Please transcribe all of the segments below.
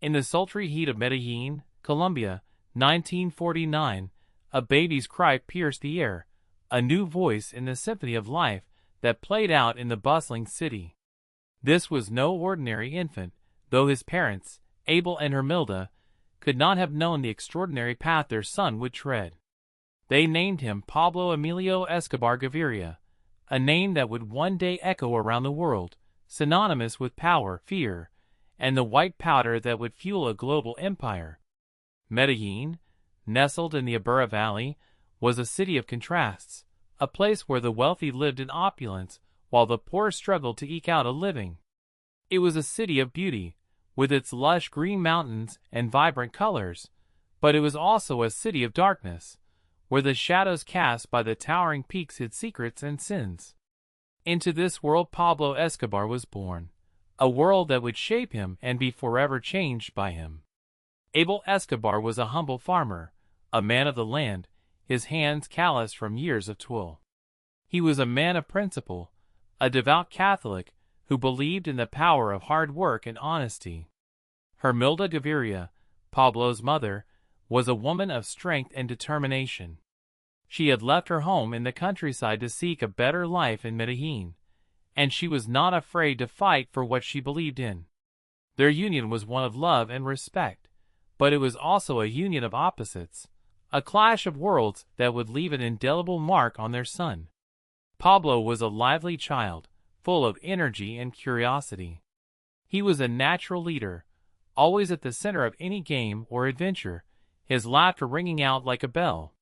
In the sultry heat of Medellín, Colombia, 1949, a baby's cry pierced the air, a new voice in the symphony of life that played out in the bustling city. This was no ordinary infant, though his parents, Abel and Hermilda, could not have known the extraordinary path their son would tread. They named him Pablo Emilio Escobar Gaviria, a name that would one day echo around the world, synonymous with power, fear, and the white powder that would fuel a global empire. Medellín, nestled in the Aburra Valley, was a city of contrasts, a place where the wealthy lived in opulence while the poor struggled to eke out a living. It was a city of beauty, with its lush green mountains and vibrant colors, but it was also a city of darkness, where the shadows cast by the towering peaks hid secrets and sins. Into this world Pablo Escobar was born, a world that would shape him and be forever changed by him. Abel Escobar was a humble farmer, a man of the land, his hands calloused from years of toil. He was a man of principle, a devout Catholic who believed in the power of hard work and honesty. Hermilda Gaviria, Pablo's mother, was a woman of strength and determination. She had left her home in the countryside to seek a better life in Medellín, and she was not afraid to fight for what she believed in. Their union was one of love and respect, but it was also a union of opposites, a clash of worlds that would leave an indelible mark on their son. Pablo was a lively child, full of energy and curiosity. He was a natural leader, always at the center of any game or adventure, his laughter ringing out like a bell.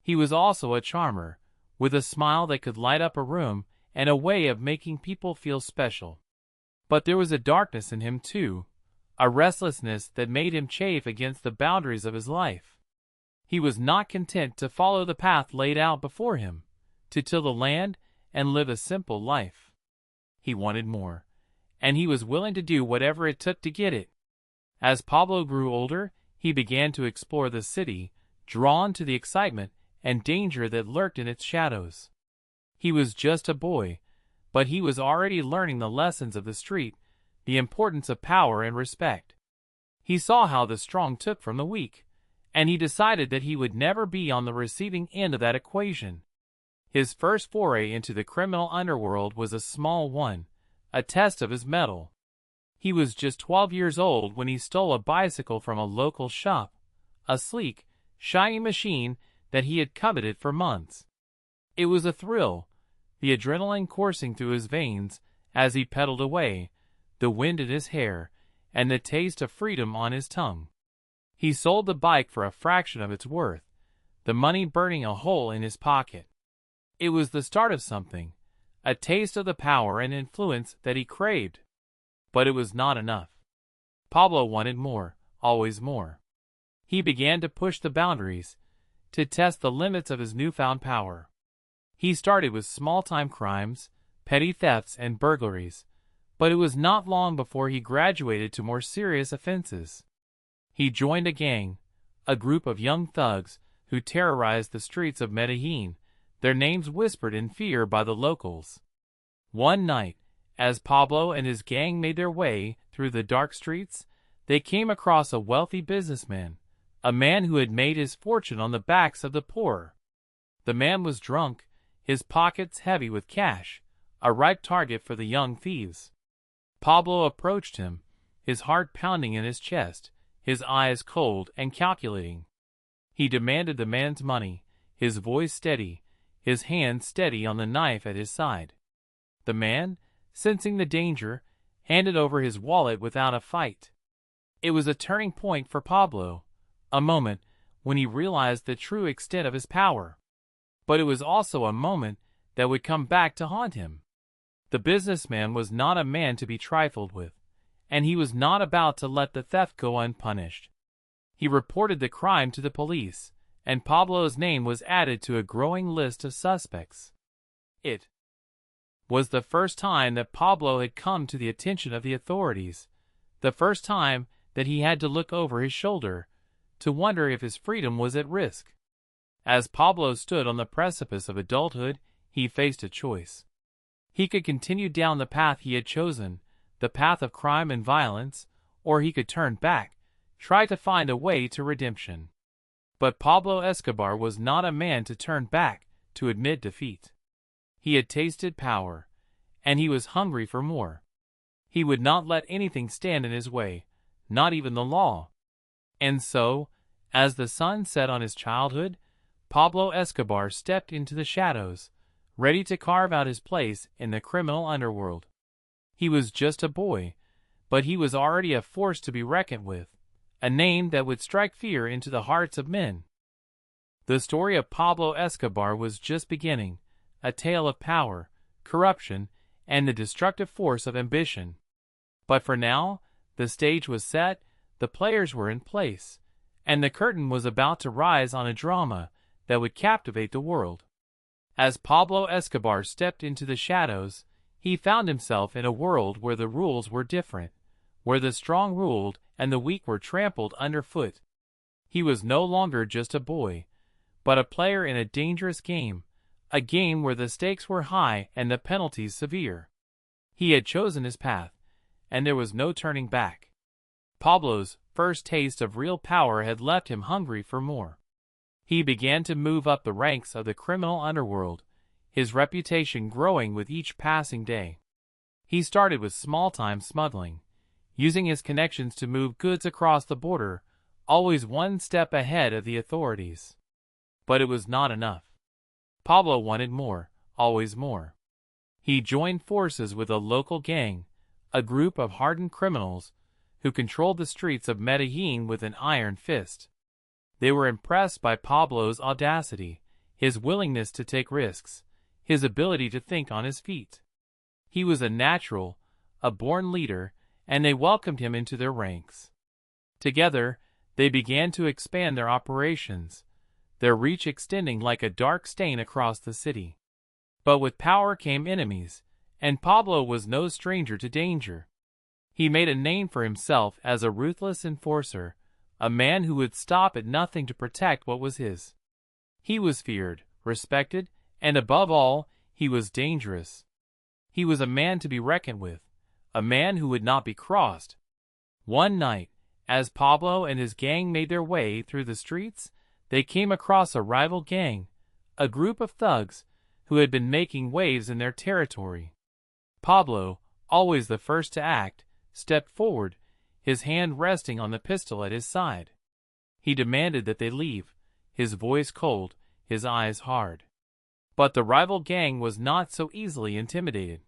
He was also a charmer, with a smile that could light up a room and a way of making people feel special. But there was a darkness in him too, a restlessness that made him chafe against the boundaries of his life. He was not content to follow the path laid out before him, to till the land and live a simple life. He wanted more, and he was willing to do whatever it took to get it. As Pablo grew older, he began to explore the city, drawn to the excitement and danger that lurked in its shadows. He was just a boy, but he was already learning the lessons of the street, the importance of power and respect. He saw how the strong took from the weak, and he decided that he would never be on the receiving end of that equation. His first foray into the criminal underworld was a small one, a test of his mettle. He was just 12 years old when he stole a bicycle from a local shop, a sleek, shiny machine that he had coveted for months. It was a thrill, the adrenaline coursing through his veins as he pedaled away, the wind in his hair, and the taste of freedom on his tongue. He sold the bike for a fraction of its worth, the money burning a hole in his pocket. It was the start of something, a taste of the power and influence that he craved. But it was not enough. Pablo wanted more, always more. He began to push the boundaries, to test the limits of his newfound power. He started with small-time crimes, petty thefts and burglaries, but it was not long before he graduated to more serious offenses. He joined a gang, a group of young thugs who terrorized the streets of Medellín, their names whispered in fear by the locals. One night, as Pablo and his gang made their way through the dark streets, they came across a wealthy businessman, a man who had made his fortune on the backs of the poor. The man was drunk, his pockets heavy with cash, a ripe target for the young thieves. Pablo approached him, his heart pounding in his chest, his eyes cold and calculating. He demanded the man's money, his voice steady, his hand steady on the knife at his side. The man, sensing the danger, handed over his wallet without a fight. It was a turning point for Pablo, a moment when he realized the true extent of his power. But it was also a moment that would come back to haunt him. The businessman was not a man to be trifled with, and he was not about to let the theft go unpunished. He reported the crime to the police, and Pablo's name was added to a growing list of suspects. It was the first time that Pablo had come to the attention of the authorities, the first time that he had to look over his shoulder, to wonder if his freedom was at risk. As Pablo stood on the precipice of adulthood, he faced a choice. He could continue down the path he had chosen, the path of crime and violence, or he could turn back, try to find a way to redemption. But Pablo Escobar was not a man to turn back, to admit defeat. He had tasted power, and he was hungry for more. He would not let anything stand in his way, not even the law. And so, as the sun set on his childhood, Pablo Escobar stepped into the shadows, ready to carve out his place in the criminal underworld. He was just a boy, but he was already a force to be reckoned with, a name that would strike fear into the hearts of men. The story of Pablo Escobar was just beginning, a tale of power, corruption, and the destructive force of ambition. But for now, the stage was set, the players were in place, and the curtain was about to rise on a drama that would captivate the world. As Pablo Escobar stepped into the shadows, he found himself in a world where the rules were different, where the strong ruled and the weak were trampled underfoot. He was no longer just a boy, but a player in a dangerous game, a game where the stakes were high and the penalties severe. He had chosen his path, and there was no turning back. Pablo's first taste of real power had left him hungry for more. He began to move up the ranks of the criminal underworld, his reputation growing with each passing day. He started with small-time smuggling, using his connections to move goods across the border, always one step ahead of the authorities. But it was not enough. Pablo wanted more, always more. He joined forces with a local gang, a group of hardened criminals who controlled the streets of Medellín with an iron fist. They were impressed by Pablo's audacity, his willingness to take risks, his ability to think on his feet. He was a natural, a born leader, and they welcomed him into their ranks. Together, they began to expand their operations, their reach extending like a dark stain across the city. But with power came enemies, and Pablo was no stranger to danger. He made a name for himself as a ruthless enforcer, a man who would stop at nothing to protect what was his. He was feared, respected, and above all, he was dangerous. He was a man to be reckoned with, a man who would not be crossed. One night, as Pablo and his gang made their way through the streets, they came across a rival gang, a group of thugs who had been making waves in their territory. Pablo, always the first to act, stepped forward, his hand resting on the pistol at his side. He demanded that they leave, his voice cold, his eyes hard. But the rival gang was not so easily intimidated.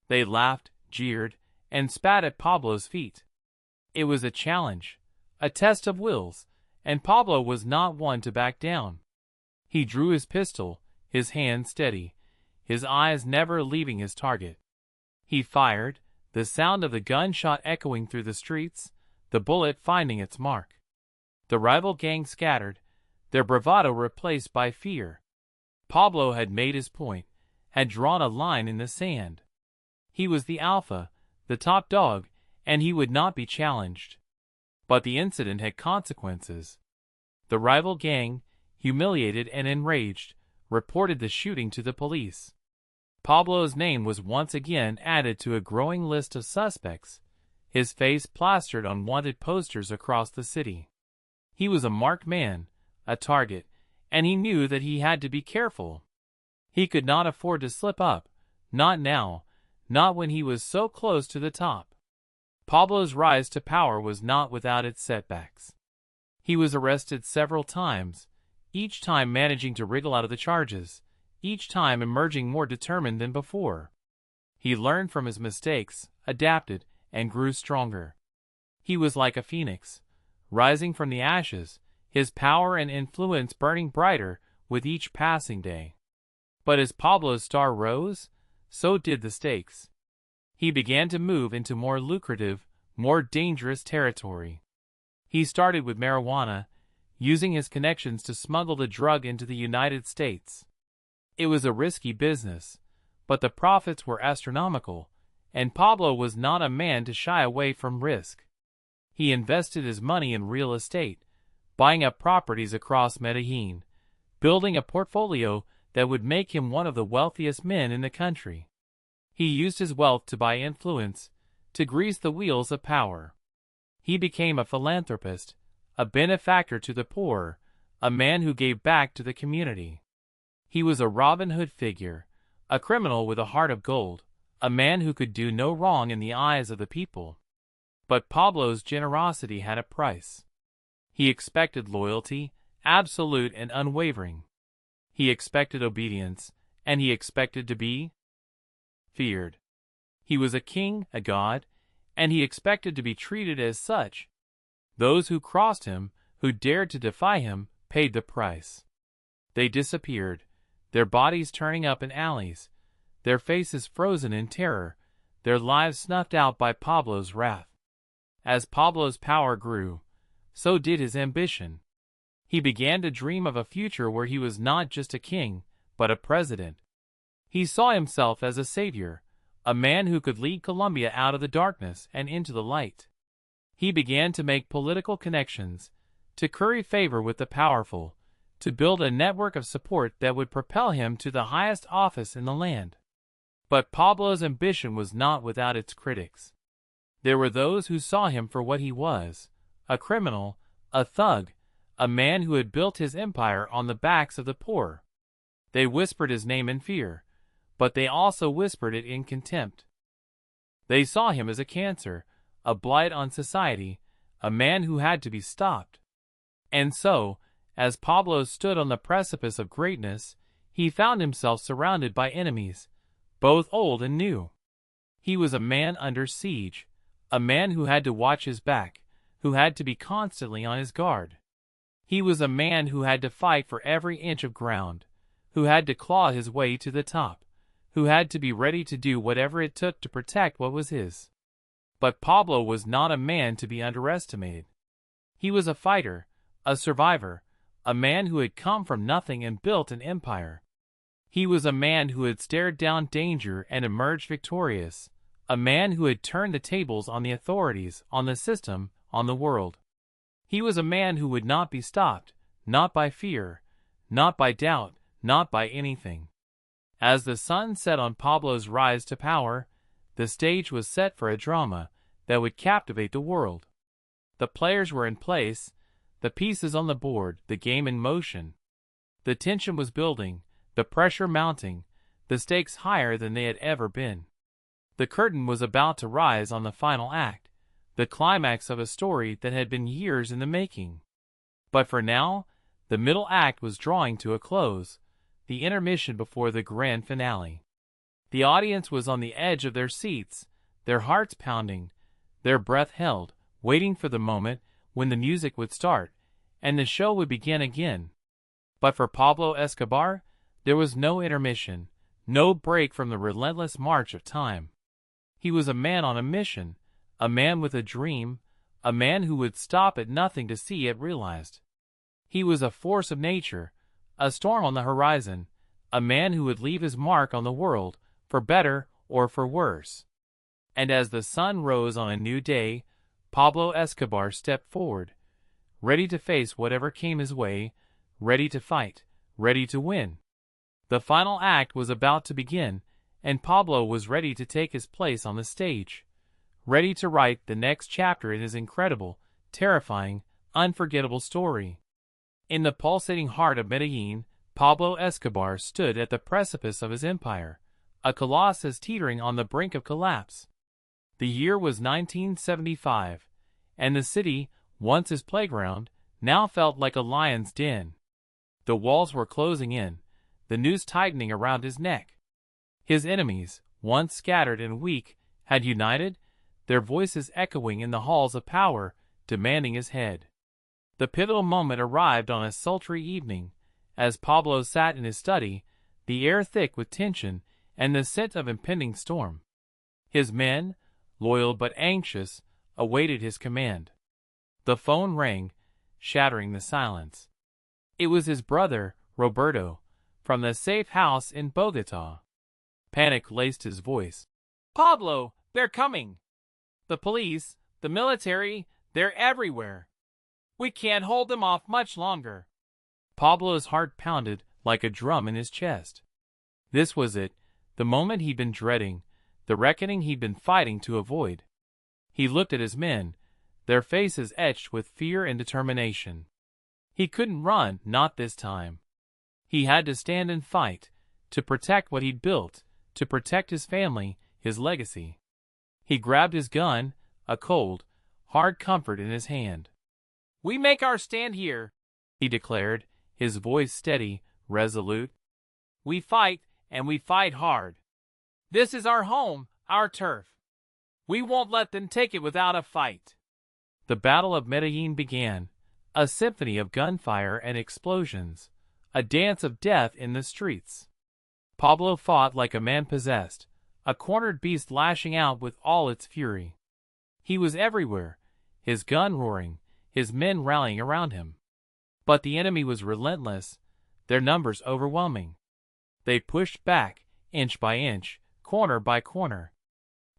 They laughed, jeered, and spat at Pablo's feet. It was a challenge, a test of wills, and Pablo was not one to back down. He drew his pistol, his hand steady, his eyes never leaving his target. He fired, the sound of the gunshot echoing through the streets, the bullet finding its mark. The rival gang scattered, their bravado replaced by fear. Pablo had made his point, had drawn a line in the sand. He was the alpha, the top dog, and he would not be challenged. But the incident had consequences. The rival gang, humiliated and enraged, reported the shooting to the police. Pablo's name was once again added to a growing list of suspects, his face plastered on wanted posters across the city. He was a marked man, a target, and he knew that he had to be careful. He could not afford to slip up, not now, not when he was so close to the top. Pablo's rise to power was not without its setbacks. He was arrested several times, each time managing to wriggle out of the charges, each time emerging more determined than before. He learned from his mistakes, adapted, and grew stronger. He was like a phoenix, rising from the ashes, his power and influence burning brighter with each passing day. But as Pablo's star rose, so did the stakes. He began to move into more lucrative, more dangerous territory. He started with marijuana, using his connections to smuggle the drug into the United States. It was a risky business, but the profits were astronomical, and Pablo was not a man to shy away from risk. He invested his money in real estate, buying up properties across Medellín, building a portfolio that would make him one of the wealthiest men in the country. He used his wealth to buy influence, to grease the wheels of power. He became a philanthropist, a benefactor to the poor, a man who gave back to the community. He was a Robin Hood figure, a criminal with a heart of gold, a man who could do no wrong in the eyes of the people. But Pablo's generosity had a price. He expected loyalty, absolute and unwavering. He expected obedience, and he expected to be feared. He was a king, a god, and he expected to be treated as such. Those who crossed him, who dared to defy him, paid the price. They disappeared, their bodies turning up in alleys, their faces frozen in terror, their lives snuffed out by Pablo's wrath. As Pablo's power grew, so did his ambition. He began to dream of a future where he was not just a king, but a president. He saw himself as a savior, a man who could lead Colombia out of the darkness and into the light. He began to make political connections, to curry favor with the powerful, to build a network of support that would propel him to the highest office in the land. But Pablo's ambition was not without its critics. There were those who saw him for what he was, a criminal, a thug, a man who had built his empire on the backs of the poor. They whispered his name in fear, but they also whispered it in contempt. They saw him as a cancer, a blight on society, a man who had to be stopped. And so, as Pablo stood on the precipice of greatness, he found himself surrounded by enemies, both old and new. He was a man under siege, a man who had to watch his back, who had to be constantly on his guard. He was a man who had to fight for every inch of ground, who had to claw his way to the top, who had to be ready to do whatever it took to protect what was his. But Pablo was not a man to be underestimated. He was a fighter, a survivor, a man who had come from nothing and built an empire. He was a man who had stared down danger and emerged victorious, a man who had turned the tables on the authorities, on the system, on the world. He was a man who would not be stopped, not by fear, not by doubt, not by anything. As the sun set on Pablo's rise to power, the stage was set for a drama that would captivate the world. The players were in place, the pieces on the board, the game in motion. The tension was building, the pressure mounting, the stakes higher than they had ever been. The curtain was about to rise on the final act, the climax of a story that had been years in the making. But for now, the middle act was drawing to a close, the intermission before the grand finale. The audience was on the edge of their seats, their hearts pounding, their breath held, waiting for the moment when the music would start, and the show would begin again. But for Pablo Escobar, there was no intermission, no break from the relentless march of time. He was a man on a mission, a man with a dream, a man who would stop at nothing to see it realized. He was a force of nature, a storm on the horizon, a man who would leave his mark on the world, for better or for worse. And as the sun rose on a new day, Pablo Escobar stepped forward, ready to face whatever came his way, ready to fight, ready to win. The final act was about to begin, and Pablo was ready to take his place on the stage, ready to write the next chapter in his incredible, terrifying, unforgettable story. In the pulsating heart of Medellín, Pablo Escobar stood at the precipice of his empire, a colossus teetering on the brink of collapse. The year was 1975, and the city, once his playground, now felt like a lion's den. The walls were closing in, the noose tightening around his neck. His enemies, once scattered and weak, had united, their voices echoing in the halls of power, demanding his head. The pivotal moment arrived on a sultry evening, as Pablo sat in his study, the air thick with tension and the scent of impending storm. His men, loyal but anxious, awaited his command. The phone rang, shattering the silence. It was his brother, Roberto, from the safe house in Bogotá. Panic laced his voice. "Pablo, they're coming! The police, the military, they're everywhere. We can't hold them off much longer." Pablo's heart pounded like a drum in his chest. This was it, the moment he'd been dreading, the reckoning he'd been fighting to avoid. He looked at his men, their faces etched with fear and determination. He couldn't run, not this time. He had to stand and fight, to protect what he'd built, to protect his family, his legacy. He grabbed his gun, a cold, hard comfort in his hand. "We make our stand here," he declared, his voice steady, resolute. "We fight, and we fight hard. This is our home, our turf. We won't let them take it without a fight." The Battle of Medellín began, a symphony of gunfire and explosions, a dance of death in the streets. Pablo fought like a man possessed, a cornered beast lashing out with all its fury. He was everywhere, his gun roaring, his men rallying around him. But the enemy was relentless, their numbers overwhelming. They pushed back, inch by inch, corner by corner.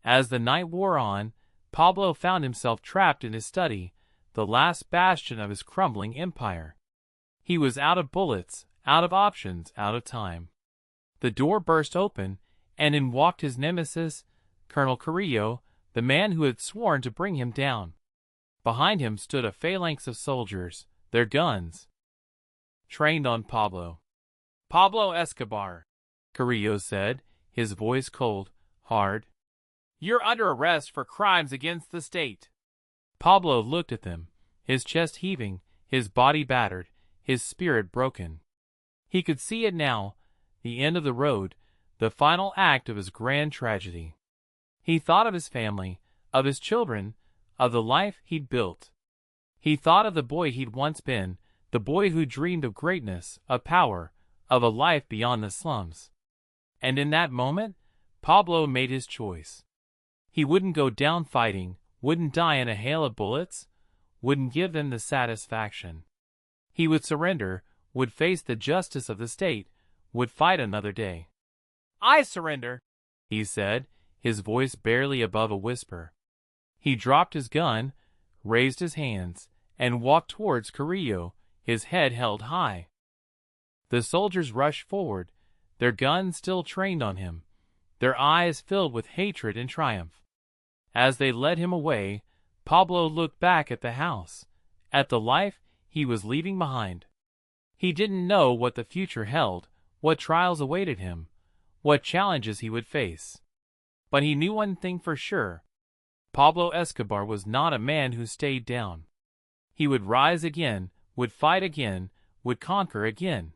As the night wore on, Pablo found himself trapped in his study, the last bastion of his crumbling empire. He was out of bullets, out of options, out of time. The door burst open, and in walked his nemesis, Colonel Carrillo, the man who had sworn to bring him down. Behind him stood a phalanx of soldiers, their guns trained on Pablo. "Pablo Escobar," Carrillo said, his voice cold, hard. "You're under arrest for crimes against the state." Pablo looked at them, his chest heaving, his body battered, his spirit broken. He could see it now, the end of the road, the final act of his grand tragedy. He thought of his family, of his children, of the life he'd built. He thought of the boy he'd once been, the boy who dreamed of greatness, of power, of a life beyond the slums. And in that moment, Pablo made his choice. He wouldn't go down fighting, wouldn't die in a hail of bullets, wouldn't give them the satisfaction. He would surrender, would face the justice of the state, would fight another day. "I surrender," he said, his voice barely above a whisper. He dropped his gun, raised his hands, and walked towards Carrillo, his head held high. The soldiers rushed forward, their guns still trained on him, their eyes filled with hatred and triumph. As they led him away, Pablo looked back at the house, at the life he was leaving behind. He didn't know what the future held, what trials awaited him, what challenges he would face. But he knew one thing for sure. Pablo Escobar was not a man who stayed down. He would rise again, would fight again, would conquer again.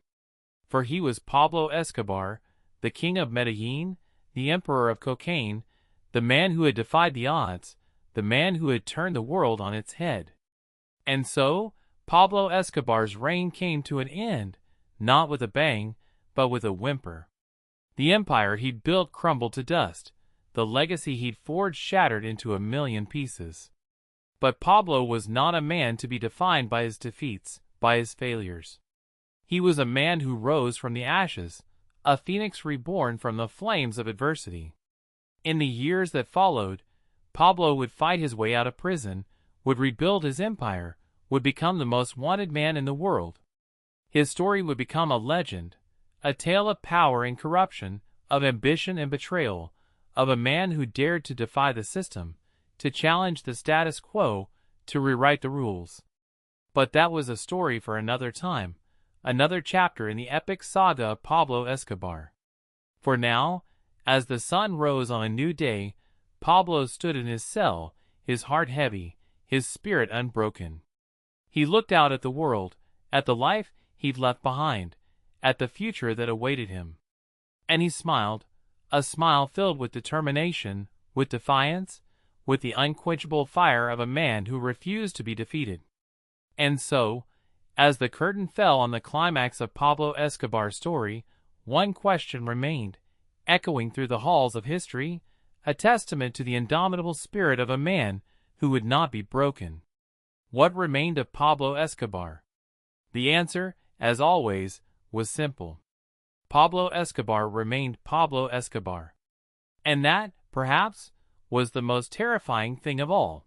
For he was Pablo Escobar, the king of Medellín, the emperor of cocaine, the man who had defied the odds, the man who had turned the world on its head. And so, Pablo Escobar's reign came to an end, not with a bang, but with a whimper. The empire he'd built crumbled to dust, the legacy he'd forged shattered into a million pieces. But Pablo was not a man to be defined by his defeats, by his failures. He was a man who rose from the ashes, a phoenix reborn from the flames of adversity. In the years that followed, Pablo would fight his way out of prison, would rebuild his empire, would become the most wanted man in the world. His story would become a legend, a tale of power and corruption, of ambition and betrayal, of a man who dared to defy the system, to challenge the status quo, to rewrite the rules. But that was a story for another time, another chapter in the epic saga of Pablo Escobar. For now, as the sun rose on a new day, Pablo stood in his cell, his heart heavy, his spirit unbroken. He looked out at the world, at the life he'd left behind, at the future that awaited him. And he smiled, a smile filled with determination, with defiance, with the unquenchable fire of a man who refused to be defeated. And so, as the curtain fell on the climax of Pablo Escobar's story, one question remained, echoing through the halls of history, a testament to the indomitable spirit of a man who would not be broken. What remained of Pablo Escobar? The answer, as always, was simple. Pablo Escobar remained Pablo Escobar. And that, perhaps, was the most terrifying thing of all.